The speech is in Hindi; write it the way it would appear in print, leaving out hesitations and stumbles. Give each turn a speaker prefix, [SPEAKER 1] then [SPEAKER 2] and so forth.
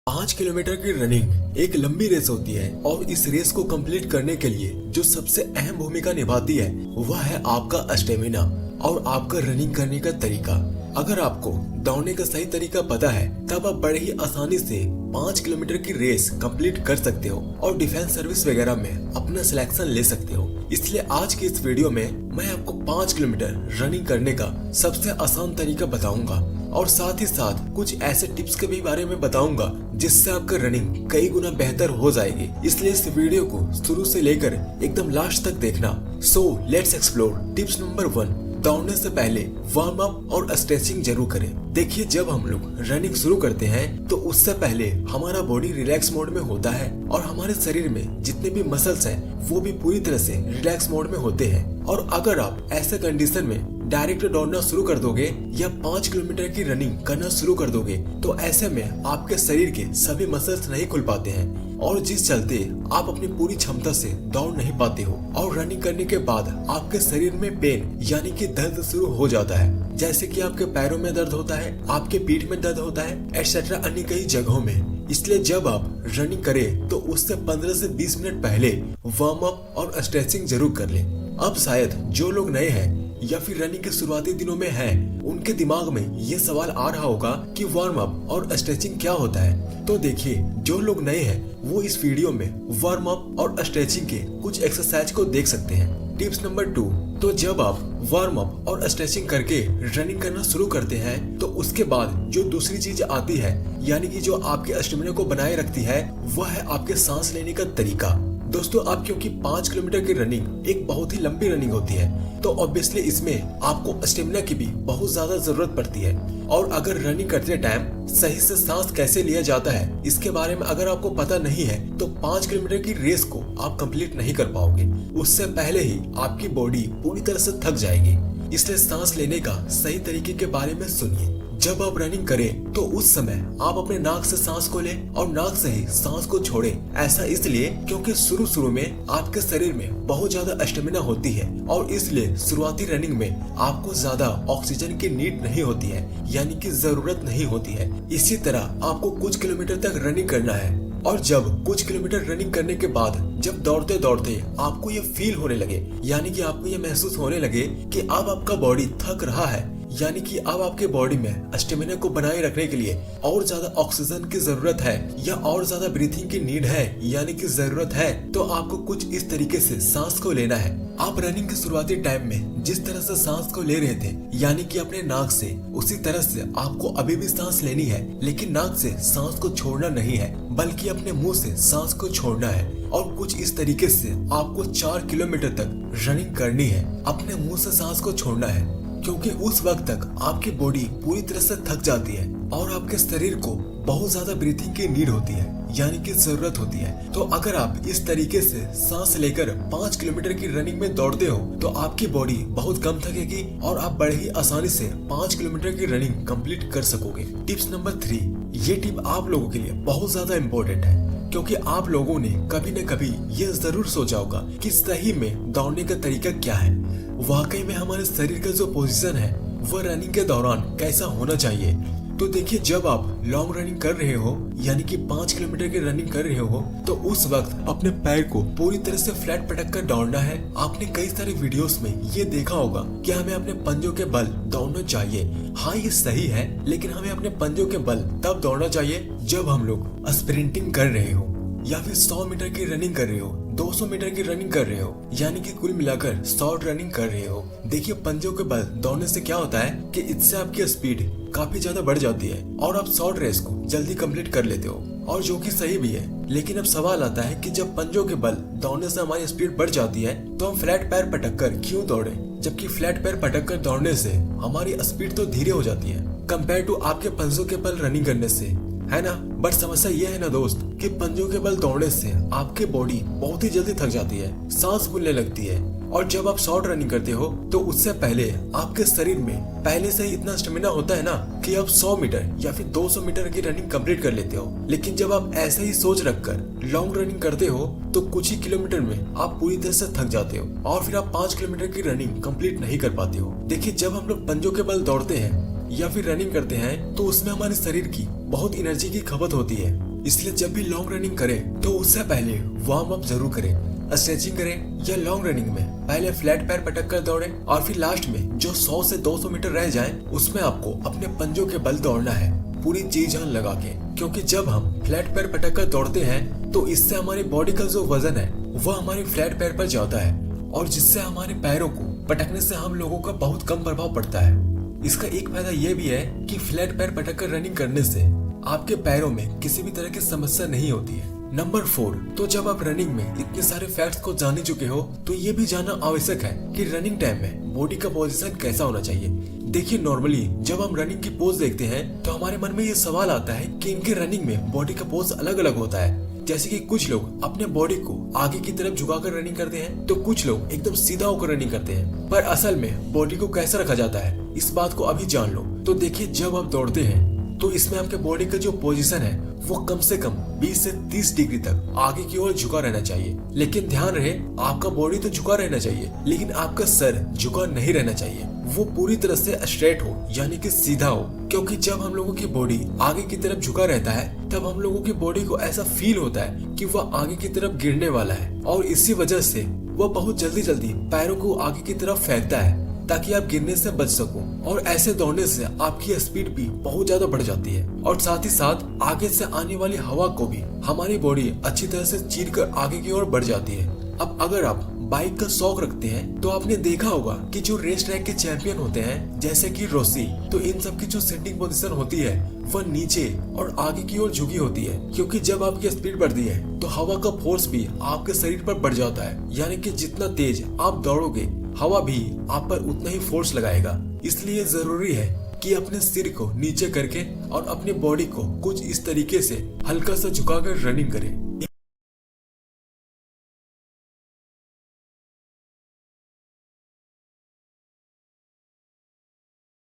[SPEAKER 1] 5 किलोमीटर की रनिंग एक लंबी रेस होती है और इस रेस को कंप्लीट करने के लिए जो सबसे अहम भूमिका निभाती है वह है आपका स्टेमिना और आपका रनिंग करने का तरीका। अगर आपको दौड़ने का सही तरीका पता है तब आप बड़े ही आसानी से 5 किलोमीटर की रेस कंप्लीट कर सकते हो और डिफेंस सर्विस वगैरह में अपना सिलेक्शन ले सकते हो। इसलिए आज की इस वीडियो में मैं आपको 5 किलोमीटर रनिंग करने का सबसे आसान तरीका बताऊंगा और साथ ही साथ कुछ ऐसे टिप्स के भी बारे में बताऊंगा जिससे आपका रनिंग कई गुना बेहतर हो जाएगी। इसलिए इस वीडियो को शुरू से लेकर एकदम लास्ट तक देखना। So let's explore. Tips number 1, दौड़ने से पहले वार्म अप और स्ट्रेचिंग जरूर करें। देखिए, जब हम लोग रनिंग शुरू करते हैं तो उससे पहले हमारा बॉडी रिलैक्स मोड में होता है और हमारे शरीर में जितने भी मसल्स हैं वो भी पूरी तरह से रिलैक्स मोड में होते हैं। और अगर आप ऐसे कंडीशन में डायरेक्ट दौड़ना शुरू कर दोगे या 5 किलोमीटर की रनिंग करना शुरू कर दोगे तो ऐसे में आपके शरीर के सभी मसल्स नहीं खुल पाते हैं और जिस चलते आप अपनी पूरी क्षमता से दौड़ नहीं पाते हो और रनिंग करने के बाद आपके शरीर में पेन यानी कि दर्द शुरू हो जाता है। जैसे कि आपके पैरों में दर्द होता है, आपके पीठ में दर्द होता है, एक्सेट्रा अन्य कई जगहों में। इसलिए जब आप रनिंग करें तो उससे 15 से 20 मिनट पहले वार्म अप और स्ट्रेचिंग जरूर कर लें। अब शायद जो लोग नए हैं या फिर रनिंग के शुरुआती दिनों में हैं, उनके दिमाग में ये सवाल आ रहा होगा कि वार्म अप और स्ट्रेचिंग क्या होता है। तो देखिए, जो लोग नए हैं वो इस वीडियो में वार्म अप और स्ट्रेचिंग के कुछ एक्सरसाइज को देख सकते हैं। टिप्स नंबर 2, तो जब आप वार्म अप और स्ट्रेचिंग करके रनिंग करना शुरू करते हैं तो उसके बाद जो दूसरी चीज आती है यानी कि जो आपके स्टेमिना को बनाए रखती है वह है आपके सांस लेने का तरीका। दोस्तों, आप क्योंकि 5 किलोमीटर की रनिंग एक बहुत ही लंबी रनिंग होती है तो ऑब्वियसली इसमें आपको स्टेमिना की भी बहुत ज्यादा जरूरत पड़ती है। और अगर रनिंग करते टाइम सही से सांस कैसे लिया जाता है इसके बारे में अगर आपको पता नहीं है तो 5 किलोमीटर की रेस को आप कंप्लीट नहीं कर पाओगे। उससे पहले ही आपकी बॉडी पूरी तरह से थक जाएगी। इसलिए सांस लेने का सही तरीके के बारे में सुनिए। जब आप रनिंग करें तो उस समय आप अपने नाक से सांस को लें और नाक से ही सांस को छोड़ें। ऐसा इसलिए क्योंकि शुरू में आपके शरीर में बहुत ज्यादा स्टेमिना होती है और इसलिए शुरुआती रनिंग में आपको ज्यादा ऑक्सीजन की नीड नहीं होती है यानी कि जरूरत नहीं होती है। इसी तरह आपको कुछ किलोमीटर तक रनिंग करना है और जब कुछ किलोमीटर रनिंग करने के बाद जब दौड़ते दौड़ते आपको ये फील होने लगे यानी कि आपको ये महसूस होने लगे कि अब आपका बॉडी थक रहा है यानी कि अब आपके बॉडी में स्टेमिना को बनाए रखने के लिए और ज्यादा ऑक्सीजन की जरूरत है या और ज्यादा ब्रीथिंग की नीड है यानी कि जरूरत है, तो आपको कुछ इस तरीके से सांस को लेना है। आप रनिंग के शुरुआती टाइम में जिस तरह से सांस को ले रहे थे यानी कि अपने नाक से, उसी तरह से आपको अभी भी सांस लेनी है लेकिन नाक से सांस को छोड़ना नहीं है बल्कि अपने मुंह से सांस को छोड़ना है। और कुछ इस तरीके से आपको 4 किलोमीटर तक रनिंग करनी है। अपने मुंह से सांस को छोड़ना है क्योंकि उस वक्त तक आपकी बॉडी पूरी तरह से थक जाती है और आपके शरीर को बहुत ज्यादा ब्रीथिंग की नीड होती है यानी कि जरूरत होती है। तो अगर आप इस तरीके से सांस लेकर 5 किलोमीटर की रनिंग में दौड़ते हो तो आपकी बॉडी बहुत कम थकेगी और आप बड़े ही आसानी से 5 किलोमीटर की रनिंग कंप्लीट कर सकोगे। टिप्स नंबर 3, ये टिप आप लोगों के लिए बहुत ज्यादा इम्पोर्टेंट है क्योंकि आप लोगों ने कभी न कभी ये जरूर सोचा होगा कि सही में दौड़ने का तरीका क्या है। वाकई में हमारे शरीर का जो पोजीशन है वह रनिंग के दौरान कैसा होना चाहिए। तो देखिए, जब आप लॉन्ग रनिंग कर रहे हो यानी कि 5 किलोमीटर की रनिंग कर रहे हो तो उस वक्त अपने पैर को पूरी तरह से फ्लैट पटक कर दौड़ना है। आपने कई सारे वीडियोस में ये देखा होगा कि हमें अपने पंजों के बल दौड़ना चाहिए। हाँ, ये सही है, लेकिन हमें अपने पंजों के बल तब दौड़ना चाहिए जब हम लोग स्प्रिंटिंग कर रहे हो या फिर 100 मीटर की रनिंग कर रहे हो, 200 मीटर की रनिंग कर रहे हो यानी कि कुल मिलाकर शॉर्ट रनिंग कर रहे हो। देखिए, पंजों के बल दौड़ने से क्या होता है कि इससे आपकी स्पीड काफी ज्यादा बढ़ जाती है और आप शॉर्ट रेस को जल्दी कंप्लीट कर लेते हो और जो कि सही भी है। लेकिन अब सवाल आता है कि जब पंजों के बल दौड़ने से हमारी स्पीड बढ़ जाती है तो हम फ्लैट पैर पटक कर क्यों दौड़े, जबकि फ्लैट पैर पटक कर दौड़ने से हमारी स्पीड तो धीरे हो जाती है कंपेयर टू आपके पंजों के बल रनिंग करने से, है ना। बट समस्या ये है ना दोस्त कि पंजों के बल दौड़ने से आपकी बॉडी बहुत ही जल्दी थक जाती है, सांस फूलने लगती है और जब आप शॉर्ट रनिंग करते हो तो उससे पहले आपके शरीर में पहले से ही इतना स्टेमिना होता है ना कि आप 100 मीटर या फिर 200 मीटर की रनिंग कंप्लीट कर लेते हो। लेकिन जब आप ऐसे ही सोच रखकर लॉन्ग रनिंग करते हो तो कुछ ही किलोमीटर में आप पूरी तरह से थक जाते हो और फिर आप 5 किलोमीटर की रनिंग कंप्लीट नहीं कर पाते हो। देखिए, जब हम लोग पंजों के बल दौड़ते हैं या फिर रनिंग करते हैं तो उसमें हमारे शरीर की बहुत एनर्जी की खपत होती है इसलिए जब भी लॉन्ग रनिंग करें तो उससे पहले वार्म अप जरूर करें, स्ट्रेचिंग करें या लॉन्ग रनिंग में पहले फ्लैट पैर पटक कर दौड़े और फिर लास्ट में जो 100 से 200 मीटर रह जाए उसमें आपको अपने पंजों के बल दौड़ना है, पूरी जी जान लगा के। क्योंकि जब हम फ्लैट पैर पटक कर दौड़ते हैं तो इससे हमारी बॉडी का जो वजन है वह हमारे फ्लैट पैर पर जाता है और जिससे हमारे पैरों को पटकने से हम लोगों का बहुत कम प्रभाव पड़ता है। इसका एक फायदा यह भी है कि फ्लैट पैर पटक कर रनिंग करने से आपके पैरों में किसी भी तरह की समस्या नहीं होती है। नंबर 4, तो जब आप रनिंग में इतने सारे फैक्ट्स को जान ही चुके हो तो ये भी जानना आवश्यक है कि रनिंग टाइम में बॉडी का पोजीशन कैसा होना चाहिए। देखिए, नॉर्मली जब हम रनिंग की पोज देखते हैं तो हमारे मन में ये सवाल आता है कि इनके रनिंग में बॉडी का पोज अलग अलग होता है। जैसे कि कुछ लोग अपने बॉडी को आगे की तरफ झुकाकर रनिंग करते हैं तो कुछ लोग एकदम सीधा होकर रनिंग करते हैं। पर असल में बॉडी को कैसा रखा जाता है इस बात को अभी जान लो। तो देखिए, जब आप दौड़ते हैं तो इसमें आपके बॉडी का जो पोजीशन है वो कम से कम 20 से 30 डिग्री तक आगे की ओर झुका रहना चाहिए। लेकिन ध्यान रहे, आपका बॉडी तो झुका रहना चाहिए लेकिन आपका सर झुका नहीं रहना चाहिए। वो पूरी तरह से स्ट्रेट हो यानी कि सीधा हो। क्योंकि जब हम लोगों की बॉडी आगे की तरफ झुका रहता है तब हम लोगों की बॉडी को ऐसा फील होता है कि वह आगे की तरफ गिरने वाला है और इसी वजह से वह बहुत जल्दी जल्दी पैरों को आगे की तरफ फेंकता है ताकि आप गिरने से बच सको। और ऐसे दौड़ने से आपकी स्पीड भी बहुत ज्यादा बढ़ जाती है और साथ ही साथ आगे से आने वाली हवा को भी हमारी बॉडी अच्छी तरह से चीर कर आगे की ओर बढ़ जाती है। अब अगर आप बाइक का शौक रखते हैं तो आपने देखा होगा कि जो रेस ट्रैक के चैंपियन होते हैं जैसे कि रोसी, तो इन सब की जो सेटिंग पोजीशन होती है वह नीचे और आगे की ओर झुकी होती है। क्योंकि जब आपकी स्पीड बढ़ती है तो हवा का फोर्स भी आपके शरीर पर बढ़ जाता है, यानी कि जितना तेज आप दौड़ोगे हवा भी आप पर उतना ही फोर्स लगाएगा। इसलिए जरूरी है कि अपने सिर को नीचे करके और अपनी बॉडी को कुछ इस तरीके से हल्का सा झुकाकर रनिंग करें।